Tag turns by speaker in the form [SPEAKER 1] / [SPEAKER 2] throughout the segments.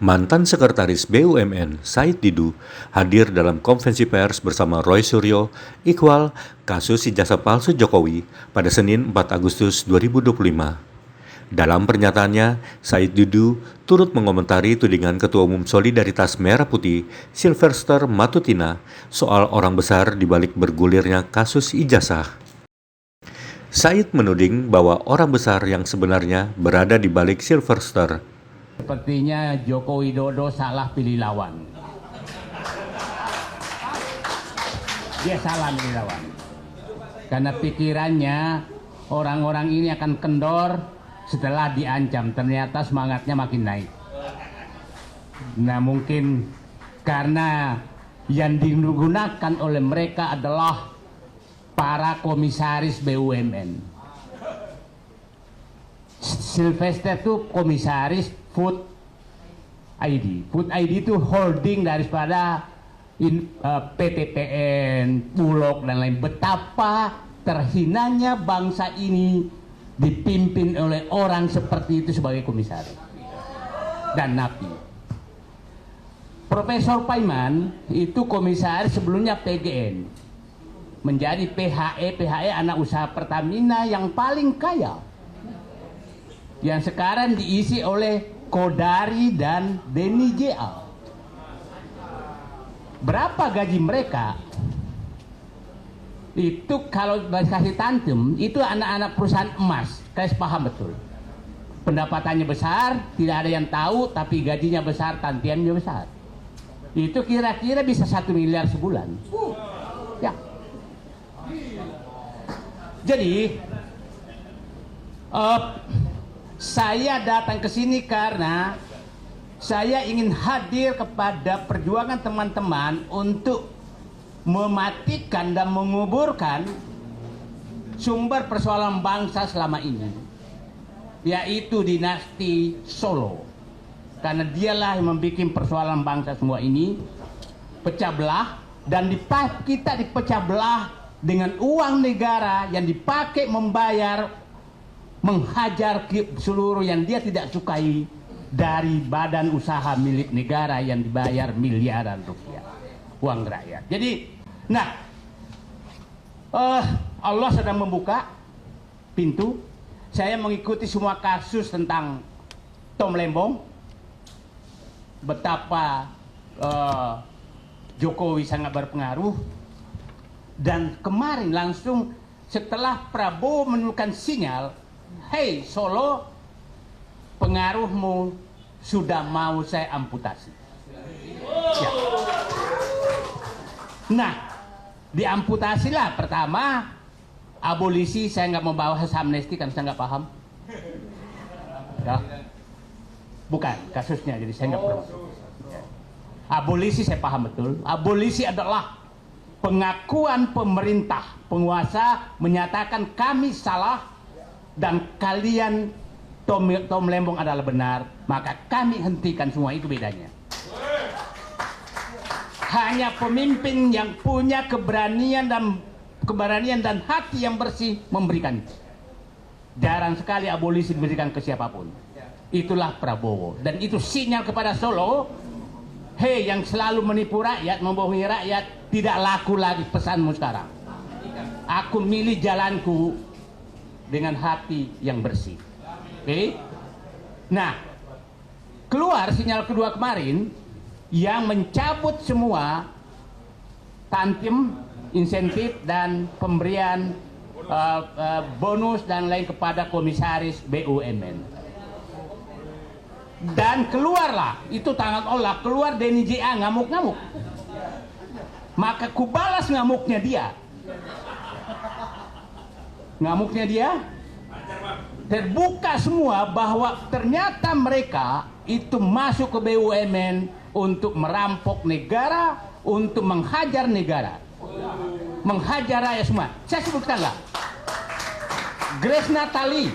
[SPEAKER 1] Mantan Sekretaris BUMN Said Didu hadir dalam konferensi pers bersama Roy Suryo Iqbal kasus ijazah palsu Jokowi pada Senin 4 Agustus 2025. Dalam pernyataannya, Said Didu turut mengomentari tudingan Ketua Umum Solidaritas Merah Putih Sylvester Matutina soal orang besar di balik bergulirnya kasus ijazah. Said menuding bahwa orang besar yang sebenarnya berada di balik Sylvester.
[SPEAKER 2] Sepertinya Joko Widodo salah pilih lawan. Dia salah pilih lawan. Karena pikirannya orang-orang ini akan kendor setelah diancam. Ternyata semangatnya makin naik. Nah, mungkin karena yang digunakan oleh mereka adalah para komisaris BUMN. Sylvester itu komisaris Food ID. Food ID itu holding daripada PTPN, Bulog dan lain. Betapa terhinanya bangsa ini dipimpin oleh orang seperti itu sebagai komisaris dan napi. Profesor Paiman itu komisaris sebelumnya PGN, menjadi PHE anak usaha Pertamina yang paling kaya, yang sekarang diisi oleh Kodari dan Denny JA. Berapa gaji mereka? Itu kalau kasih tantem, itu anak-anak perusahaan emas. Kalian paham betul. Pendapatannya besar, tidak ada yang tahu, tapi gajinya besar, tantiannya besar. Itu kira-kira bisa 1 miliar sebulan. Ya. Jadi, saya datang ke sini karena saya ingin hadir kepada perjuangan teman-teman untuk mematikan dan menguburkan sumber persoalan bangsa selama ini, yaitu dinasti Solo. Karena dialah yang membuat persoalan bangsa semua ini pecah belah, dan kita dipecah belah dengan uang negara yang dipakai menghajar seluruh yang dia tidak sukai dari badan usaha milik negara yang dibayar miliaran rupiah uang rakyat. Jadi, Allah sedang membuka pintu. Saya mengikuti semua kasus tentang Tom Lembong, betapa Jokowi sangat berpengaruh, dan kemarin langsung setelah Prabowo menunjukkan sinyal, hei Solo, pengaruhmu sudah mau saya amputasi. Ya. Nah, diamputasilah pertama abolisi. Saya nggak mau bahas amnesti karena saya nggak paham. Ya. Bukan kasusnya, jadi saya nggak perlu. Abolisi saya paham betul. Abolisi adalah pengakuan pemerintah penguasa menyatakan kami salah dan kalian Tom Lembong adalah benar, maka kami hentikan semua. Itu bedanya. Hanya pemimpin yang punya keberanian dan hati yang bersih memberikan. Jarang sekali abolisi diberikan ke siapapun. Itulah Prabowo, dan itu sinyal kepada Solo, hei yang selalu menipu rakyat, membohongi rakyat, tidak laku lagi pesanmu sekarang. Aku milih jalanku dengan hati yang bersih. Oke? Nah, keluar sinyal kedua kemarin yang mencabut semua tantim, insentif dan pemberian bonus dan lain kepada komisaris BUMN. Dan keluarlah, itu tangan Allah, keluar Denny JA ngamuk-ngamuk. Maka kubalas ngamuknya dia. Ngamuknya dia, terbuka semua bahwa ternyata mereka itu masuk ke BUMN untuk merampok negara, untuk menghajar negara, menghajar rakyat semua. Saya sebutkanlah, Grace Natali,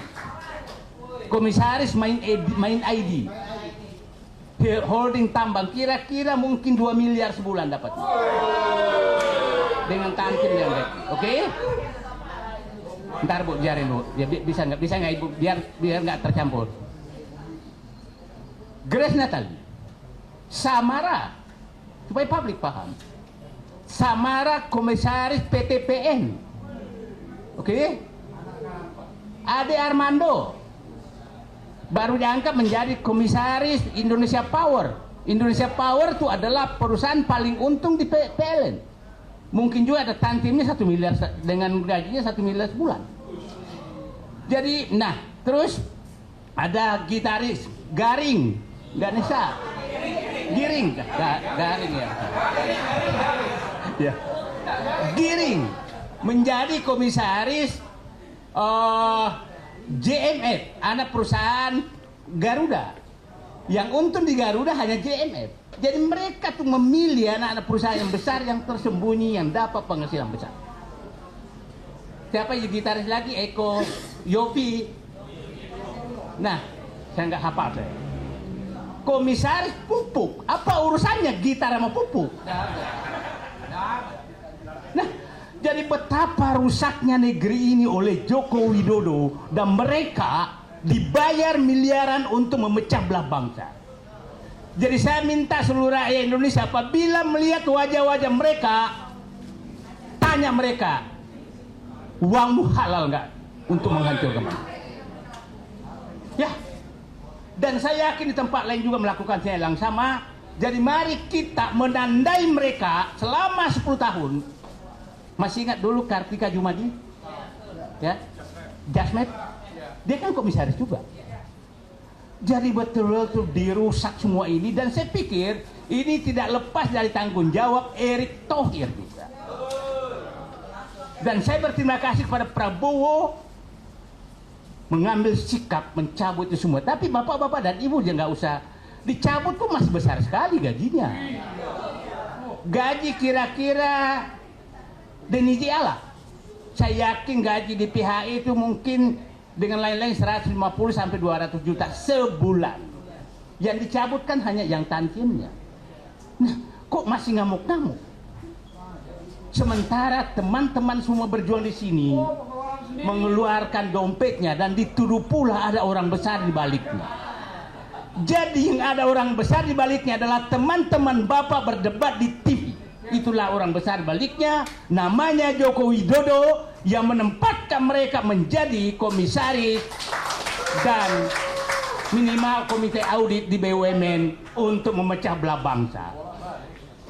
[SPEAKER 2] komisaris main ID, holding tambang, kira-kira mungkin 2 miliar sebulan dapat dengan tantim yang baik. Oke? Ntar Bu, biarin Bu, ya, bisa nggak Ibu, biar nggak tercampur. Grace Natali Samara, supaya publik paham. Samara komisaris PTPN. Oke? Ade Armando baru diangkat menjadi komisaris Indonesia Power. Indonesia Power itu adalah perusahaan paling untung di PLN. Mungkin juga ada tantimnya 1 miliar dengan gajinya 1 miliar sebulan. Jadi, nah, terus ada gitaris Garing, Ganesha, Giring, Garing ya. Ya. Giring menjadi komisaris JMF, anak perusahaan Garuda. Yang untung di Garuda hanya JMF. Jadi mereka tuh memilih anak-anak perusahaan yang besar, yang tersembunyi, yang dapat penghasilan besar. Siapa yang gitaris lagi? Eko, Yopi. Nah, saya nggak hafal saya. Komisaris pupuk, apa urusannya gitar sama pupuk? Nah, jadi betapa rusaknya negeri ini oleh Joko Widodo, dan mereka dibayar miliaran untuk memecah belah bangsa. Jadi saya minta seluruh rakyat Indonesia, apabila melihat wajah-wajah mereka, tanya mereka, uangmu halal nggak untuk menghancurkan bangsa? Ya, dan saya yakin di tempat lain juga melakukan hal yang sama. Jadi mari kita menandai mereka selama 10 tahun. Masih ingat dulu Kartika Jumadi? Ya, Jasmet? Dia kan komisaris juga. Jadi betul-betul dirusak semua ini, dan saya pikir ini tidak lepas dari tanggung jawab Erick Thohir juga. Dan saya berterima kasih kepada Prabowo mengambil sikap mencabut itu semua. Tapi bapak-bapak dan ibu jangan nggak usah dicabut, tuh masih besar sekali gajinya. Gaji kira-kira Denny Jiala, saya yakin gaji di PHI itu mungkin dengan lain-lain 150 sampai 200 juta sebulan. Yang dicabut kan hanya yang tantiemnya. Nah, kok masih ngamuk-ngamuk? Sementara teman-teman semua berjuang di sini mengeluarkan dompetnya, dan dituduh pula ada orang besar di baliknya. Jadi yang ada orang besar di baliknya adalah teman-teman bapak berdebat di TV. Itulah orang besar baliknya, namanya Joko Widodo, yang menempatkan mereka menjadi komisaris dan minimal komite audit di BUMN untuk memecah belah bangsa.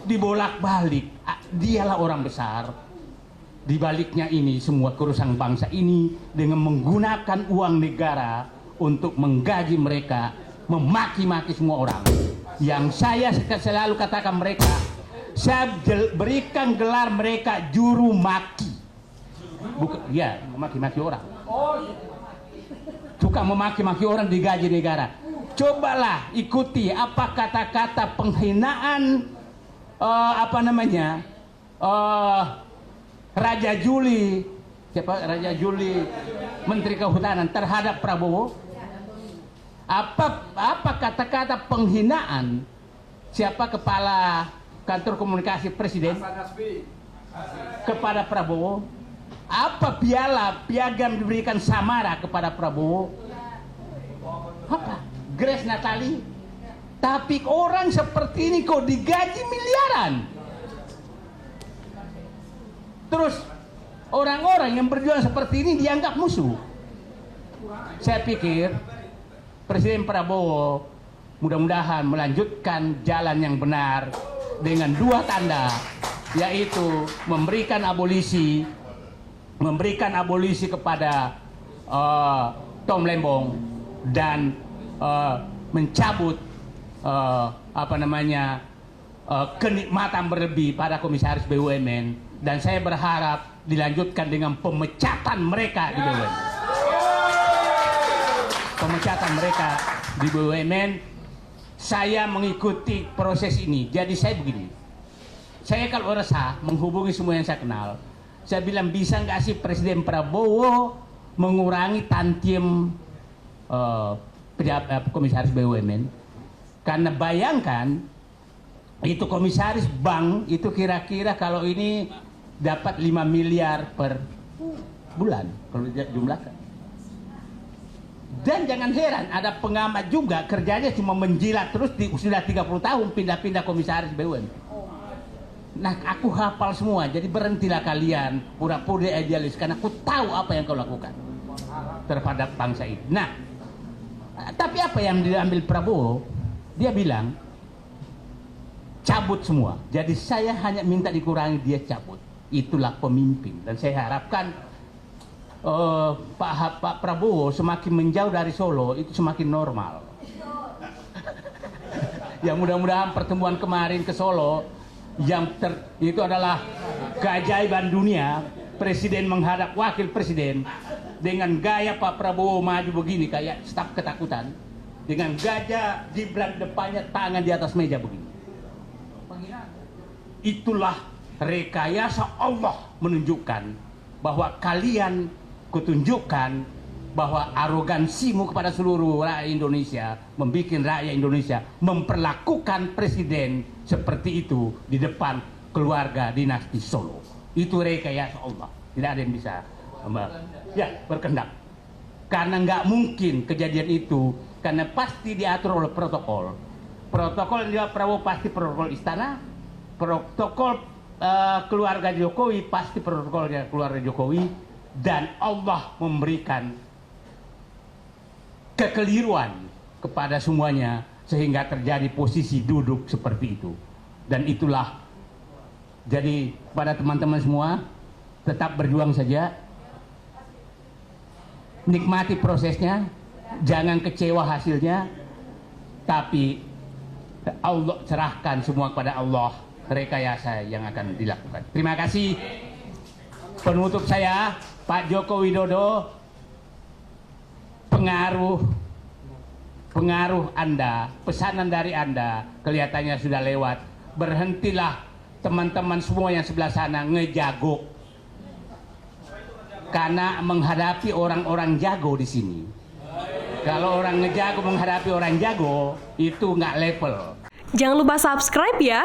[SPEAKER 2] Dibolak-balik, dialah orang besar. Di baliknya ini semua kerusakan bangsa ini dengan menggunakan uang negara untuk menggaji mereka, memaki-maki semua orang. Yang saya selalu katakan mereka, saya berikan gelar mereka juru maki. Bukan, ya, memaki-maki orang. Suka memaki-maki orang digaji negara. Cobalah ikuti apa kata-kata penghinaan Raja Juli, siapa Raja Juli, Menteri Kehutanan terhadap Prabowo. Apa kata-kata penghinaan siapa kepala kantor komunikasi Presiden kepada Prabowo? Apa piagam diberikan Samara kepada Prabowo? Apa? Grace Natali. Tapi orang seperti ini kok digaji miliaran. Terus orang-orang yang berjuang seperti ini dianggap musuh. Saya pikir Presiden Prabowo mudah-mudahan melanjutkan jalan yang benar dengan 2 tanda, yaitu memberikan abolisi kepada Tom Lembong, dan mencabut kenikmatan berlebih pada komisaris BUMN. Dan saya berharap dilanjutkan dengan pemecatan mereka di BUMN. Pemecatan mereka di BUMN. Saya mengikuti proses ini. Jadi saya begini, saya kalau resah menghubungi semua yang saya kenal, saya bilang, bisa nggak sih Presiden Prabowo mengurangi tantiem komisaris BUMN? Karena bayangkan, itu komisaris bank itu kira-kira kalau ini dapat 5 miliar per bulan kalau jumlahkan. Dan jangan heran, ada pengamat juga kerjanya cuma menjilat terus sudah 30 tahun pindah-pindah komisaris BUMN. Nah, aku hafal semua, jadi berhentilah kalian pura-pura idealis, karena aku tahu apa yang kau lakukan terhadap bangsa ini. Nah, tapi apa yang diambil Prabowo? Dia bilang cabut semua. Jadi saya hanya minta dikurangi, dia cabut. Itulah pemimpin. Dan saya harapkan Pak Prabowo semakin menjauh dari Solo itu semakin normal. Ya mudah-mudahan pertemuan kemarin ke Solo itu adalah keajaiban dunia. Presiden menghadap wakil presiden dengan gaya Pak Prabowo maju begini kayak staf ketakutan, dengan gajah Gibran depannya tangan di atas meja begini. Itulah rekayasa Allah menunjukkan bahwa kalian kutunjukkan bahwa arogansimu kepada seluruh rakyat Indonesia membuat rakyat Indonesia memperlakukan presiden seperti itu di depan keluarga dinasti Solo. Itu rekayasa Allah. Tidak ada yang bisa berkehendak. Karena nggak mungkin kejadian itu, karena pasti diatur oleh protokol. Protokol yang Prabowo pasti protokol istana, protokol keluarga Jokowi pasti protokolnya keluarga Jokowi, dan Allah memberikan kekeliruan kepada semuanya sehingga terjadi posisi duduk seperti itu. Dan itulah, jadi pada teman-teman semua tetap berjuang saja, nikmati prosesnya, jangan kecewa hasilnya, tapi Allah serahkan semua kepada Allah, rekayasa yang akan dilakukan. Terima kasih. Penutup saya, Pak Joko Widodo, pengaruh Anda, pesanan dari Anda kelihatannya sudah lewat. Berhentilah teman-teman semua yang sebelah sana ngejago, karena menghadapi orang-orang jago di sini. Kalau orang ngejago menghadapi orang jago itu nggak level.
[SPEAKER 3] Jangan lupa subscribe ya.